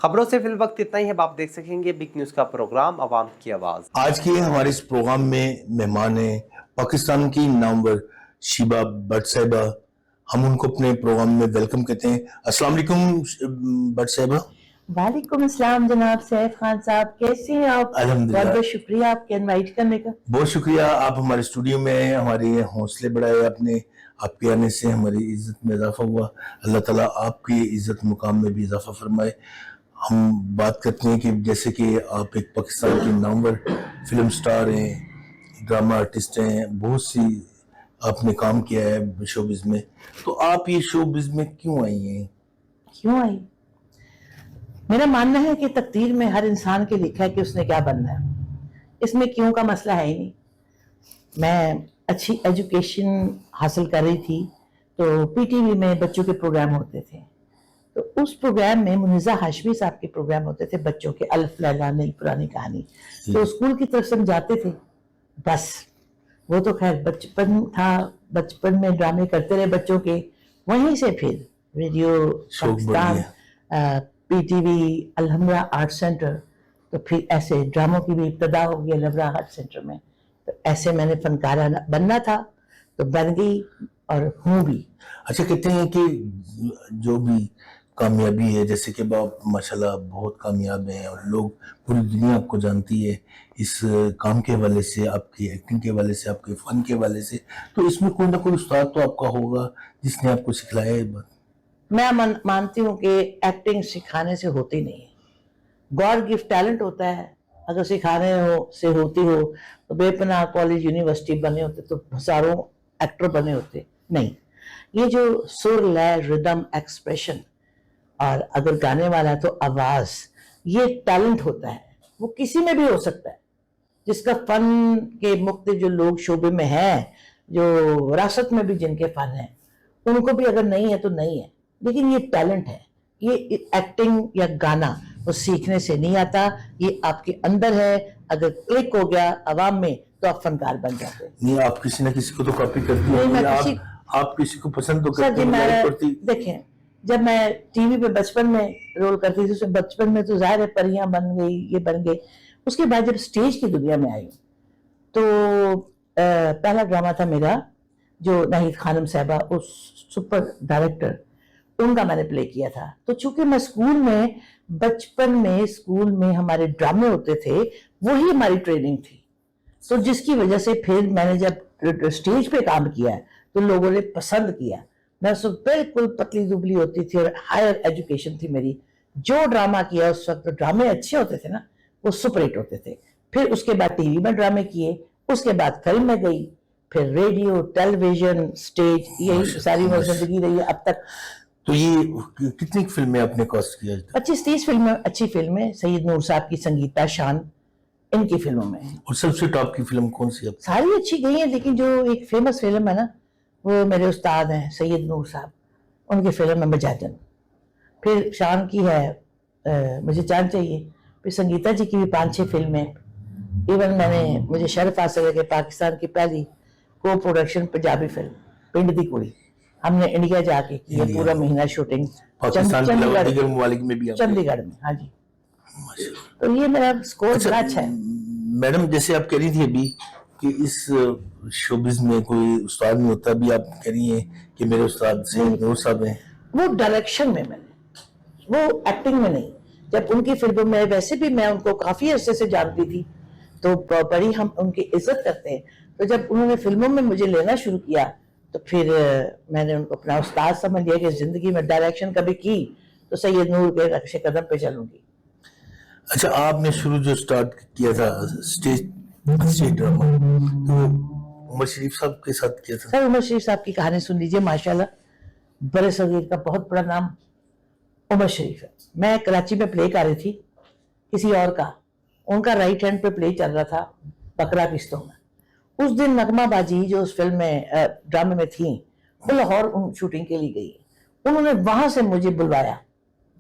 خبروں سے فی الوقت اتنا ہی ہے. آپ دیکھ سکیں گے بگ نیوز کا پروگرام عوام کی آواز. آج کے ہمارے اس پروگرام میں مہمان ہیں پاکستان کی نامور شیبہ بٹ صاحبہ. ہم ان کو اپنے پروگرام میں ویلکم کہتے ہیں. السلام علیکم بٹ صاحبہ. وعلیکم السلام جناب سیف خان صاحب، کیسے ہیں آپ؟ الحمدللہ. بہت بہت شکریہ آپ کے انوائٹ کرنے کا. بہت شکریہ آپ ہمارے اسٹوڈیو میں آئے، ہمارے حوصلے بڑھائے آپ نے. آپ کے آنے سے ہماری عزت میں اضافہ ہوا. اللہ تعالیٰ آپ کی عزت مقام میں بھی اضافہ فرمائے. ہم بات کرتے ہیں کہ جیسے کہ آپ ایک پاکستان کی نامور فلم سٹار ہیں، ڈرامہ آرٹسٹ ہیں، بہت سی آپ نے کام کیا ہے شوبز میں. تو آپ یہ شوبز میں کیوں آئی ہیں؟ کیوں آئی؟ میرا ماننا ہے کہ تقدیر میں ہر انسان کے لکھا ہے کہ اس نے کیا بننا ہے. اس میں کیوں کا مسئلہ ہے ہی نہیں. میں اچھی ایجوکیشن حاصل کر رہی تھی تو پی ٹی وی میں بچوں کے پروگرام ہوتے تھے. تو اس پروگرام میں منیزہ ہاشمی صاحب کے پروگرام ہوتے تھے بچوں کے، الف لیلا نئی پرانی کہانی. تو اسکول کی طرف سے ہم جاتے تھے. بس وہ تو خیر بچپن تھا، بچپن میں ڈرامے کرتے رہے بچوں کے. وہیں سے پھر radio Pakistan, P T V, Alhamra art centre, تو پھر ایسے ڈراموں کی بھی ابتدا ہو گئی الحمرہ آرٹ سینٹر میں. تو ایسے میں نے فنکارہ بننا تھا تو بن گئی اور ہوں بھی. اچھا، کہتے ہیں کہ جو بھی کامیابی ہے، جیسے کہ آپ ماشاءاللہ بہت کامیاب ہیں اور لوگ پوری دنیا آپ کو جانتی ہے اس کام کے حوالے سے، آپ کی ایکٹنگ کے حوالے سے، آپ کے فن کے حوالے سے. تو اس میں کوئی نہ کوئی استاد تو آپ کا ہوگا جس نے آپ کو سکھلایا ہے بات. میں مانتی ہوں کہ ایکٹنگ سکھانے سے ہوتی نہیں ہے. گاڈ گفٹ ٹیلنٹ ہوتا ہے. اگر سکھانے سے ہوتی ہو تو بے پناہ کالج یونیورسٹی بنے ہوتے تو ہزاروں ایکٹر بنے ہوتے. نہیں، یہ جو سر، لے، ردم، ایکسپریشن، اور اگر گانے والا ہے تو آواز، یہ ٹیلنٹ ہوتا ہے. وہ کسی میں بھی ہو سکتا ہے. جس کا فن کے مختلف جو لوگ شعبے میں ہیں، جو وراثت میں بھی جن کے فن ہیں، ان کو بھی اگر نہیں ہے تو نہیں ہے. لیکن یہ ٹیلنٹ ہے. یہ ایکٹنگ یا گانا وہ سیکھنے سے نہیں آتا، یہ آپ کے اندر ہے. اگر کلک ہو گیا عوام میں تو آپ فنکار بن جاتے ہیں. نہیں، آپ کسی نہ کسی کو تو کاپی کرتی نہیں، میں ہیں. آپ کسی کو پسند تو سر کرتے جی، ہیں، میں لائک کرتی. دیکھیں، جب میں ٹی وی پہ بچپن میں رول کرتی تھی، بچپن میں تو ظاہر ہے پریاں بن گئی، یہ بن گئے. اس کے بعد جب سٹیج کی دنیا میں آئی تو پہلا ڈرامہ تھا میرا جو ناہید خانم صاحبہ، اس سپر ڈائریکٹر، ان کا میں نے پلے کیا تھا. تو چونکہ میں اسکول میں بچپن میں اسکول میں ہمارے ڈرامے ہوتے تھے، وہی ہماری ٹریننگ تھی. تو جس کی وجہ سے پھر میں نے جب اسٹیج پہ کام کیا ہے تو لوگوں نے پسند کیا. میں بالکل پتلی دبلی ہوتی تھی اور ہائر ایجوکیشن تھی میری. جو ڈرامہ کیا اس وقت، ڈرامے اچھے ہوتے تھے نا، وہ سپر ہٹ ہوتے تھے. پھر اس کے بعد ٹی وی میں ڈرامے کیے، اس کے بعد فلم میں گئی، پھر ریڈیو، ٹیلی ویژن، اسٹیج، یہی ساری وہ زندگی رہی ہے اب تک. تو یہ کتنی فلمیں آپ نے کاسٹ کیا؟ 25-30 فلمیں، اچھی فلمیں. سید نور صاحب کی سنگیتا شان، ان کی فلموں میں. اور سب سے ٹاپ کی فلم کون سی ہے؟ ساری اچھی گئی ہیں، لیکن جو ایک فیمس فلم ہے نا، وہ میرے استاد ہیں سید نور صاحب، ان کی فلم ہے مجاجن. پھر شان کی ہے مجھے جان چاہیے. پھر سنگیتا جی کی بھی 5-6 فلمیں. ایون مجھے شرف حاصل ہے کہ پاکستان کی پہلی کو پروڈکشن پنجابی فلم پنڈ دی کڑی ہم نے انڈیا جا کے کی ہے، پورا مہینہ شوٹنگ پاکستان کے علاوہ دیگر ممالک میں بھی. چندی گڑھ میں. ہاں جی. تو یہ میرا سکور بڑا اچھا ہے. میڈم، جیسے آپ کہہ رہی تھی ابھی کہ اس شوبز میں کوئی استاد نہیں ہوتا، بھی آپ کہہ رہی ہیں کہ میرے استاد سید نور صاحب ہیں. وہ ڈائریکشن میں نے، وہ ایکٹنگ میں نہیں. جب ان کی فلموں میں، ویسے بھی میں ان کو کافی عرصے سے جانتی تھی تو بڑی ہم ان کی عزت کرتے ہیں. تو جب انہوں نے فلموں میں مجھے لینا شروع کیا تو پھر میں نے ان کو اپنا استاد سمجھ لیا کہ زندگی میں ڈائریکشن کبھی کی تو سید نور کے نقش قدم پہ چلوں گی. اچھا، آپ نے شروع جو سٹارٹ کیا تھا اسٹیج ڈرامہ، تو عمر شریف صاحب کے ساتھ کیا تھا. سر عمر شریف صاحب کی کہانی سن لیجئے. ماشاءاللہ بڑے صغیر کا بہت بڑا نام عمر شریف ہے. میں کراچی میں پلے کر رہی تھی کسی اور کا، ان کا رائٹ ہینڈ پہ پلے چل رہا تھا بکرا قسطوں میں. اس دن نغمہ باجی جو اس فلم میں ڈرامے میں تھیں، وہ لاہور شوٹنگ کے لیے گئی. انہوں نے وہاں سے مجھے بلوایا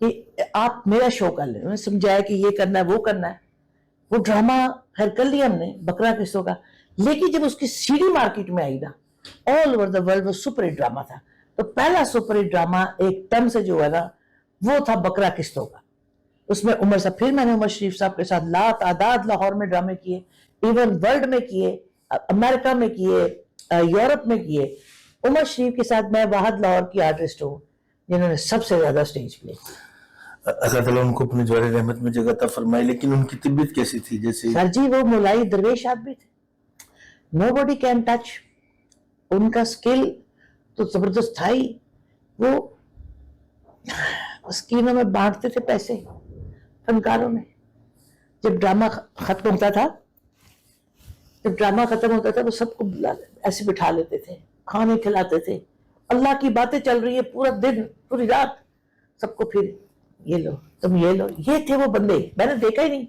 کہ آپ میرا شو کر لیں. انہوں نے سمجھایا کہ یہ کرنا ہے، وہ کرنا ہے. وہ ڈرامہ خیر کر لیا ہم نے بکرا قسطوں کا. لیکن جب اس کی سی ڈی مارکیٹ میں آئی نا، آل اوور دا ورلڈ وہ سپر ہٹ ڈرامہ تھا. تو پہلا سپر ہٹ ڈرامہ ایک ٹن سے جو ہے نا، وہ تھا بکرا قسطوں کا. اس میں عمر صاحب، پھر میں نے عمر شریف صاحب کے ساتھ لا تعداد لاہور میں ڈرامے کیے، ایون ورلڈ میں کیے، امریکہ میں کیے، یورپ میں کیے. عمر شریف کے ساتھ میں واحد لاہور کی آرٹسٹ ہوں جنہوں نے سب سے زیادہ سٹیج پلے کی. اللہ تعالیٰ ان کو اپنے جوہر رحمت میں جگہ عطا فرمائے. لیکن ان کی طبیعت کیسی تھی؟ جیسے سر جی وہ مولائی درویش آدمی تھے، نو باڈی کین ٹچ. ان کا سکل تو زبردست تھا ہی. وہ اسکینوں میں بانٹتے تھے پیسے فنکاروں میں. جب ڈرامہ ختم ہوتا تھا وہ سب کو ایسے بٹھا لیتے تھے، کھانے کھلاتے تھے، اللہ کی باتیں چل رہی ہے پورا دن پوری رات، سب کو پھر یہ لو تم یہ لو. یہ تھے وہ بندے، میں نے دیکھا ہی نہیں،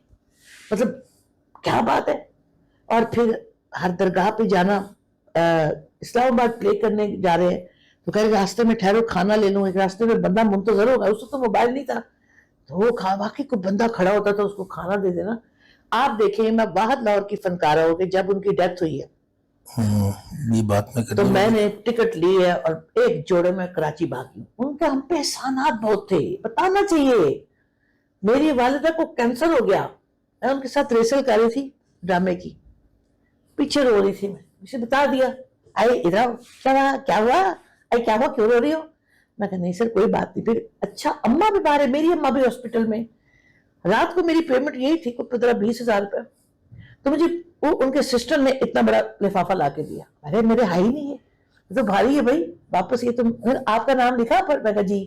مطلب کیا بات ہے. اور پھر ہر درگاہ پہ جانا، اسلام آباد پلے کرنے جا رہے ہیں تو کہہ رہے راستے میں ٹھہرو کھانا لے لوں. ایک راستے میں بندہ منتظر ہوگا، اس تو موبائل نہیں تھا، تو وہ واقعی کوئی بندہ کھڑا ہوتا تھا اس کو کھانا دے دینا. آپ دیکھیں میں واحد لاہور کی فنکارہ ہو گئی جب ان کی ڈیتھ ہوئی ہے یہ بات میں تو میں نے ٹکٹ لی ہے اور ایک جوڑے میں کراچی بھاگی ہوں. ان کے ہم پہ احسانات بہت تھے، بتانا چاہیے. میری والدہ کو کینسر ہو گیا، میں ان کے ساتھ ریسل کر رہی تھی ڈرامے کی، پیچھے رو رہی تھی، میں اسے بتا دیا آئے ادھر کیا ہوا کیوں رو رہی ہو. میں کہا نہیں سر کوئی بات نہیں. پھر اچھا اماں بھی باہر ہے، میری اماں بھی ہاسپٹل میں. رات کو میری پیمنٹ یہی تھی کوئی 15-20 ہزار روپے، تو مجھے وہ ان کے سسٹر نے اتنا بڑا لفافہ لا کے دیا. ارے میرے ہائی نہیں ہے یہ تو بھاری ہے بھائی، واپس. یہ تم آپ کا نام لکھا پر؟ میں کہا جی.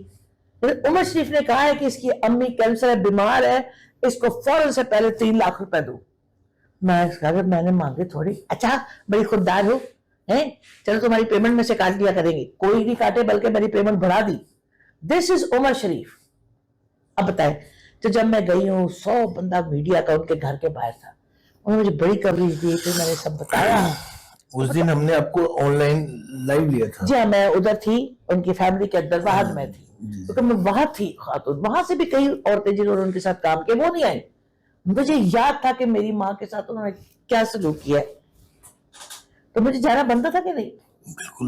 عمر شریف نے کہا ہے کہ اس کی امی کینسر ہے، بیمار ہے، اس کو فوراً سے پہلے 3 لاکھ روپے دو. میں نے مانگے تھوڑی. اچھا بڑی خوددار ہو، چلو تمہاری پیمنٹ میں سے کاٹ لیا کریں گے. کوئی نہیں کاٹے بلکہ میری پیمنٹ بڑھا دی. دس از عمر شریف. اب بتائیں، تو جب میں گئی ہوں 100 بندہ میڈیا کا ان کے گھر کے باہر تھا، انہوں نے مجھے بڑی کوریج دی، پھر میں نے سب بتایا. اس دن ہم نے آپ کو آن لائن لائیو لیا تھا. جی ہاں میں ادھر تھی، ان کی فیملی کے اندر واحد میں تھی، کیونکہ میں وہاں تھی خاتون. وہاں سے بھی کئی عورتیں جنہوں نے ان کے ساتھ کام کیا وہ نہیں آئی. مجھے یاد تھا کہ میری ماں کے ساتھ انہوں نے کیا سلوک کیا ہے، تو مجھے جانا بنتا تھا کہ نہیں؟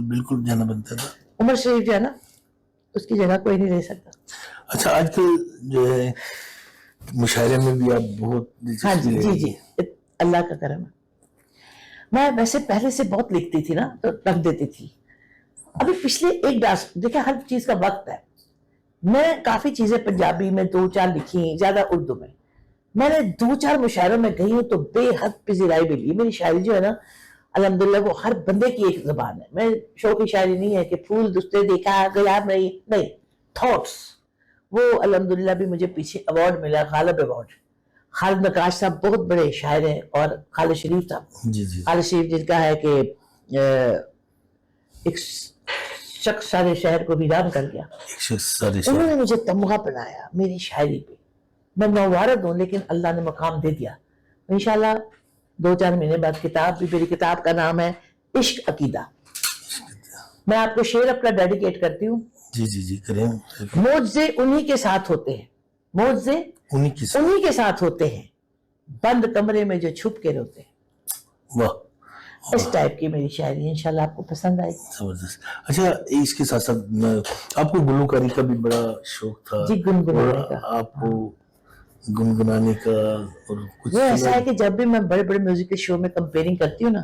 بالکل جانا بنتا تھا. عمر شریف جو ہے نا اس کی جگہ کوئی نہیں لے سکتا. اچھا آج کل جو ہے مشاعرے میں بھی آپ بہت ہاں دلچسپی جی اللہ کا کرم ہے. میں ویسے پہلے سے بہت لکھتی تھی نا تو رکھ دیتی تھی. ابھی پچھلے ایک دیکھیں ہر چیز کا وقت ہے. میں کافی چیزیں پنجابی میں 2-4 لکھی، زیادہ اردو میں. میں نے 2-4 مشاعروں میں گئی ہوں تو بے حد پذیرائی ملی. میری شاعری جو ہے نا الحمدللہ وہ ہر بندے کی ایک زبان ہے. میں شوقی شاعری نہیں ہے کہ پھول دستے دیکھا گلاب نہیں، تھاٹس. وہ الحمدللہ بھی مجھے پیچھے ایوارڈ ملا، غالب ایوارڈ. خالد نقاش صاحب بہت بڑے شاعر ہیں، اور خالد شریف صاحب. خالد شریف جن کا ہے کہ ایک شخص سارے شہر کو ویران کر گیا، انہوں نے مجھے تمغہ پہنایا میری شاعری پہ. میں نوارد ہوں لیکن اللہ نے مقام دے دیا. انشاءاللہ 2-4 مہینے بعد کتاب بھی، میری کتاب کا نام ہے عشق عقیدہ. میں آپ کو شعر اپنا ڈیڈیکیٹ کرتی ہوں. جی کریں. معجزے انہی کے ساتھ ہوتے ہیں، معجزے انہی کے ساتھ ہوتے ہیں، بند کمرے میں جو چھپ کے روتے ہیں. واہ، اس ٹائپ کی میری شاعری انشاءاللہ آپ کو پسند آئے. زبردست. اچھا اس کے ساتھ ساتھ آپ کو گلوکاری کا بھی بڑا شوق تھا؟ جی گنگنانے کا. آپ کو گنگنانے کا اور کچھ وہ ایسا ہے کہ جب بھی میں بڑے بڑے میوزک کے شو میں کمپیئرنگ کرتی ہوں نا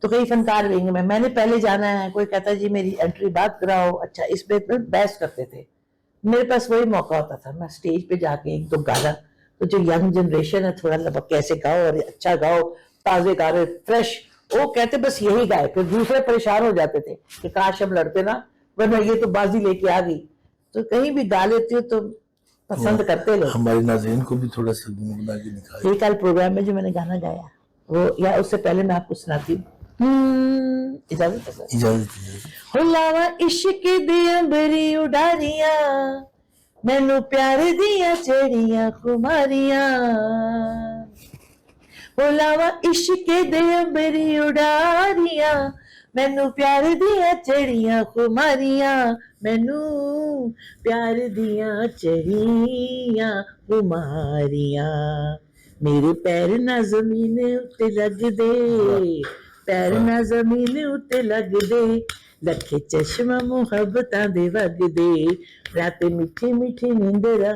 تو کئی فنکار رہیں گے، میں نے پہلے جانا ہے، کوئی کہتا ہے جی میری انٹری بات کراؤ. اچھا اس پہ بحث کرتے تھے. میرے پاس وہی موقع ہوتا تھا، میں سٹیج پہ جا کے 1-2 گانا، تو جو ینگ جنریشن ہے تھوڑا لبک کیسے گاؤ اور اچھا گاؤ، تازے گارے فریش، وہ کہتے بس یہی گائے. پھر دوسرے پریشان ہو جاتے تھے کہ کاش ہم لڑتے نا، ورنہ یہ تو بازی لے کے آ گئی. تو کہیں بھی گا لیتی ہوں تو پسند کرتے لوگ. ہمارے ناظرین کو بھی تھوڑا سا گنگنا کے دکھائیں. یہ کل پروگرام میں جو میں نے گانا گایا وہ، یا اس سے پہلے میں آپ کو سناتی ہوں. اجازت لاوا عشق دیا بری اڈاریاں، مینو پیار دیا چڑیاں خماریاں. لاوا عشق دیا بری اڈاریاں، مینو پیار دیا چڑیاں خماریاں، مینو پیار دیا چڑیاں خماریاں. میرے پیر نہ زمین اتے لگ دے، پیر نہ زمین اتے لگ دے، لکھے چشمہ محبتاں دے وگ دے، رات میٹھی میٹھی نیندراں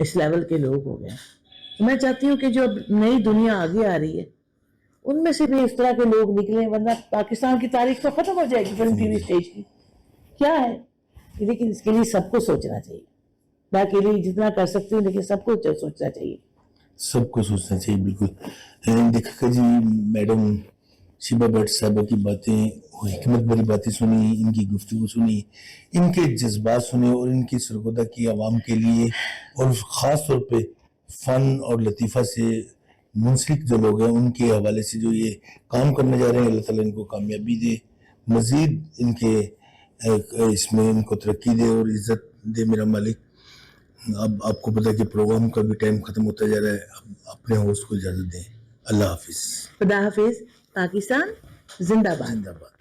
اس لیول کے لوگ ہو گئے. میں چاہتی ہوں کہ جو اب نئی دنیا آگے آ رہی ہے ان میں سے بھی اس طرح کے لوگ نکلیں, ورنہ پاکستان کی تاریخ تو ختم ہو جائے گی فلم ٹی وی اسٹیج کی. کیا ہے لیکن اس کے لیے سب کو سوچنا چاہیے. میں اکیلی جتنا کر سکتی ہوں لیکن سب کو سوچنا چاہیے. سب کو سوچنا چاہیے بالکل. دیکھا جی میڈم شیبہ بٹ صاحبہ کی باتیں, حکمت بھری باتیں سنی, ان کی گفتگو سنی, ان کے جذبات سنے, اور ان کی سرگودہ کی عوام کے لیے اور خاص طور پہ فن اور لطیفہ سے منسلک جو لوگ ہیں ان کے حوالے سے جو یہ کام کرنے جا رہے ہیں, اللہ تعالیٰ ان کو کامیابی دے, مزید ان کے اس میں ان کو ترقی دے اور عزت دے میرا مالک. اب آپ کو پتا کہ پروگرام کا بھی ٹائم ختم ہوتا جا رہا ہے, اب اپنے ہوسٹ کو اجازت دیں. اللہ حافظ. خدا حافظ. پاکستان زندہ باد. زندہ باد.